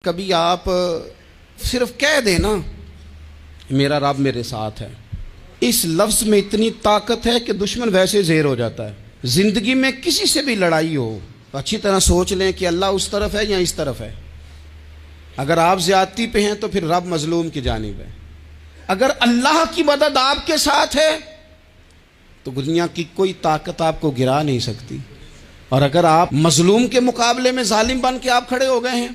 کبھی آپ صرف کہہ دیں نا میرا رب میرے ساتھ ہے، اس لفظ میں اتنی طاقت ہے کہ دشمن ویسے زیر ہو جاتا ہے۔ زندگی میں کسی سے بھی لڑائی ہو تو اچھی طرح سوچ لیں کہ اللہ اس طرف ہے یا اس طرف ہے۔ اگر آپ زیادتی پہ ہیں تو پھر رب مظلوم کی جانب ہے۔ اگر اللہ کی مدد آپ کے ساتھ ہے تو دنیا کی کوئی طاقت آپ کو گرا نہیں سکتی، اور اگر آپ مظلوم کے مقابلے میں ظالم بن کے آپ کھڑے ہو گئے ہیں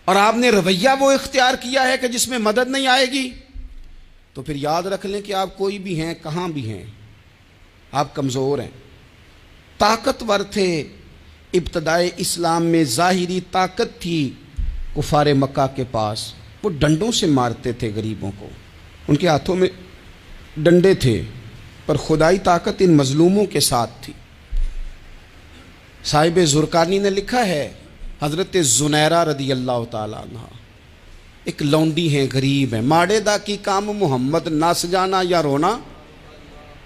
اور آپ نے رویہ وہ اختیار کیا ہے کہ جس میں مدد نہیں آئے گی، تو پھر یاد رکھ لیں کہ آپ کوئی بھی ہیں، کہاں بھی ہیں، آپ کمزور ہیں۔ طاقتور تھے ابتدائے اسلام میں، ظاہری طاقت تھی کفار مکہ کے پاس، وہ ڈنڈوں سے مارتے تھے غریبوں کو، ان کے ہاتھوں میں ڈنڈے تھے، پر خدائی طاقت ان مظلوموں کے ساتھ تھی۔ صاحب زرقانی نے لکھا ہے، حضرت زنیرہ رضی اللہ تعالیٰ عنہ ایک لونڈی ہیں، غریب ہیں، ماڑے دا کی کام محمد نس جانا یا رونا،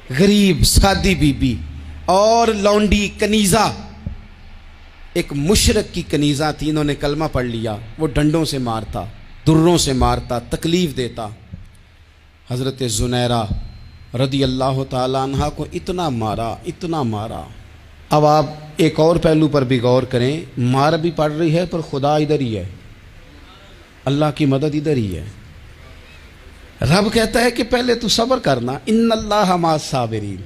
غریب سادی بی بی اور لونڈی کنیزہ، ایک مشرک کی کنیزہ تھی، انہوں نے کلمہ پڑھ لیا، وہ ڈنڈوں سے مارتا، دروں سے مارتا، تکلیف دیتا۔ حضرت زنیرہ رضی اللہ تعالیٰ عنہ کو اتنا مارا، اتنا مارا۔ اب آپ ایک اور پہلو پر بھی غور کریں، مار بھی پڑ رہی ہے پر خدا ادھر ہی ہے، اللہ کی مدد ادھر ہی ہے۔ رب کہتا ہے کہ پہلے تو صبر کرنا، ان اللہ مع الصابرین،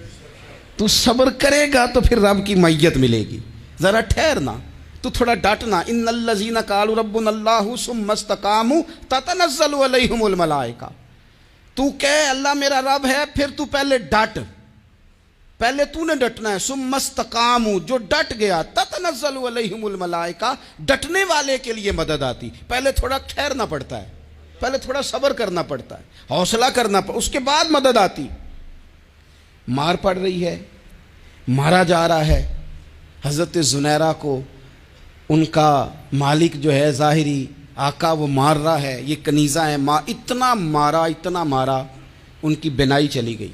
تو صبر کرے گا تو پھر رب کی معیت ملے گی، ذرا ٹھہرنا، تو تھوڑا ڈٹنا۔ ان الذین قالوا ربنا اللہ ثم استقاموا تتنزل علیہم الملائکہ، تو کہے اللہ میرا رب ہے، پھر تو پہلے ڈٹ، پہلے تو نے ڈٹنا ہے۔ ثم استقاموا، جو ڈٹ گیا، تتنزل علیہم الملائکہ، ڈٹنے والے کے لیے مدد آتی، پہلے تھوڑا ٹھہرنا پڑتا ہے، پہلے تھوڑا صبر کرنا پڑتا ہے، حوصلہ کرنا پڑتا، اس کے بعد مدد آتی۔ مار پڑ رہی ہے، مارا جا رہا ہے حضرت زنیرہ کو، ان کا مالک جو ہے ظاہری آقا وہ مار رہا ہے، یہ کنیزہ ہے، اتنا مارا، اتنا مارا، ان کی بینائی چلی گئی،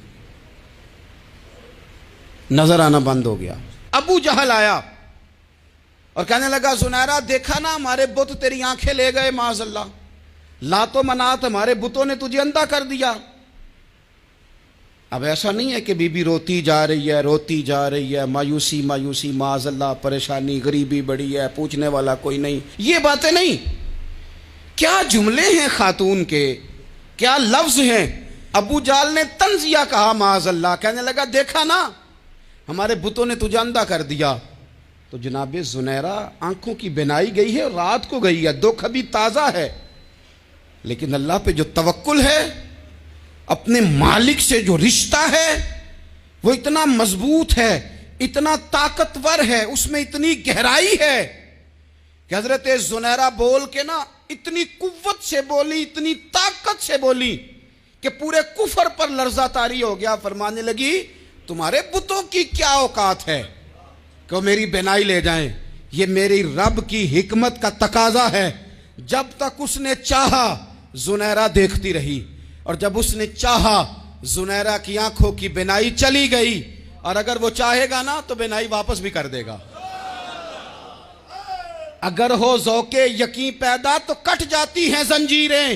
نظر آنا بند ہو گیا۔ ابو جہل آیا اور کہنے لگا زنیرہ دیکھا نا ہمارے بت تیری آنکھیں لے گئے، معاذ اللہ، لات و منات ہمارے بتوں نے تجھے اندھا کر دیا۔ اب ایسا نہیں ہے کہ بی بی روتی جا رہی ہے، روتی جا رہی ہے، مایوسی مایوسی، معاذ اللہ، پریشانی، غریبی بڑی ہے، پوچھنے والا کوئی نہیں، یہ باتیں نہیں۔ کیا جملے ہیں خاتون کے، کیا لفظ ہیں۔ ابو جہل نے تنزیہ کہا، معاذ اللہ، کہنے لگا دیکھا نا ہمارے بتوں نے تجھے اندھا کر دیا۔ تو جناب زنیرہ آنکھوں کی بینائی گئی ہے، رات کو گئی ہے، دکھ ابھی تازہ ہے، لیکن اللہ پہ جو توکل ہے، اپنے مالک سے جو رشتہ ہے وہ اتنا مضبوط ہے، اتنا طاقتور ہے، اس میں اتنی گہرائی ہے کہ حضرت زنیرہ بول کے نا اتنی قوت سے بولی، اتنی طاقت سے بولی کہ پورے کفر پر لرزہ طاری ہو گیا۔ فرمانے لگی تمہارے بتوں کی کیا اوقات ہے کہ وہ میری بینائی لے جائیں، یہ میری رب کی حکمت کا تقاضا ہے۔ جب تک اس نے چاہا زنیرہ دیکھتی رہی، اور جب اس نے چاہا زنیرہ کی آنکھوں کی بینائی چلی گئی، اور اگر وہ چاہے گا نا تو بینائی واپس بھی کر دے گا۔ اگر ہو ذوق یقین پیدا تو کٹ جاتی ہیں زنجیریں،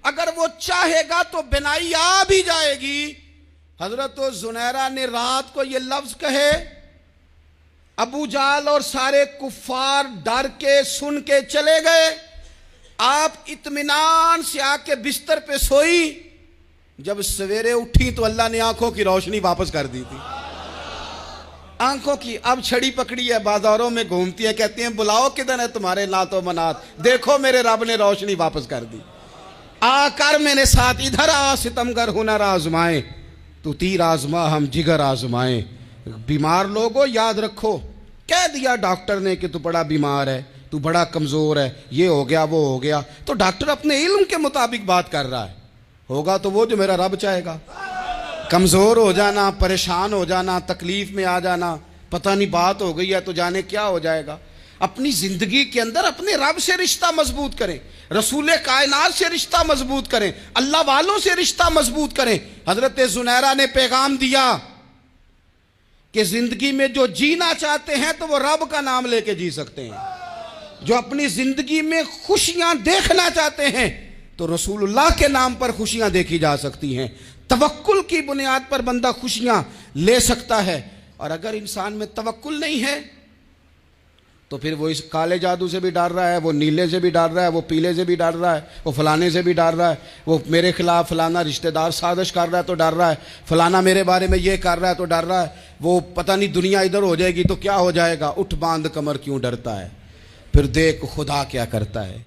اگر وہ چاہے گا تو بینائی آ بھی جائے گی۔ حضرت زنیرہ نے رات کو یہ لفظ کہے، ابو جہل اور سارے کفار ڈر کے سن کے چلے گئے، آپ اطمینان سے آ کے بستر پہ سوئی۔ جب سویرے اٹھی تو اللہ نے آنکھوں کی روشنی واپس کر دی تھی، آنکھوں کی۔ اب چھڑی پکڑی ہے، بازاروں میں گھومتی ہے، کہتی ہیں بلاؤ کدھر ہے تمہارے لات و منات، دیکھو میرے رب نے روشنی واپس کر دی، آ کر میرے ساتھ ادھر آ، ستمگر ہنر آزمائیں، تو تیر آزما ہم جگر آزمائیں۔ بیمار لوگوں یاد رکھو، کہہ دیا ڈاکٹر نے کہ تو بڑا بیمار ہے، تو بڑا کمزور ہے، یہ ہو گیا وہ ہو گیا، تو ڈاکٹر اپنے علم کے مطابق بات کر رہا ہے، ہوگا تو وہ جو میرا رب چاہے گا۔ کمزور ہو جانا، پریشان ہو جانا، تکلیف میں آ جانا، پتہ نہیں بات ہو گئی ہے تو جانے کیا ہو جائے گا۔ اپنی زندگی کے اندر اپنے رب سے رشتہ مضبوط کریں، رسول کائنات سے رشتہ مضبوط کریں، اللہ والوں سے رشتہ مضبوط کریں۔ حضرت زنیرہ نے پیغام دیا کہ زندگی میں جو جینا چاہتے ہیں تو وہ رب کا نام لے کے جی سکتے ہیں۔ جو اپنی زندگی میں خوشیاں دیکھنا چاہتے ہیں تو رسول اللہ کے نام پر خوشیاں دیکھی جا سکتی ہیں. توکل کی بنیاد پر بندہ خوشیاں لے سکتا ہے. اور اگر انسان میں توکل نہیں ہے تو پھر وہ اس کالے جادو سے بھی ڈر رہا ہے, وہ نیلے سے بھی ڈر رہا ہے, وہ پیلے سے بھی ڈر رہا ہے, وہ فلانے سے بھی ڈر رہا ہے, وہ میرے خلاف فلانا رشتہ دار سازش کر رہا ہے تو ڈر رہا ہے, فلانا میرے بارے میں یہ کر رہا ہے تو ڈر رہا ہے, وہ پتہ نہیں دنیا ادھر ہو جائے گی تو کیا ہو جائے گا. اٹھ باندھ کمر کیوں ڈرتا ہے, پھر دیکھ خدا کیا کرتا ہے.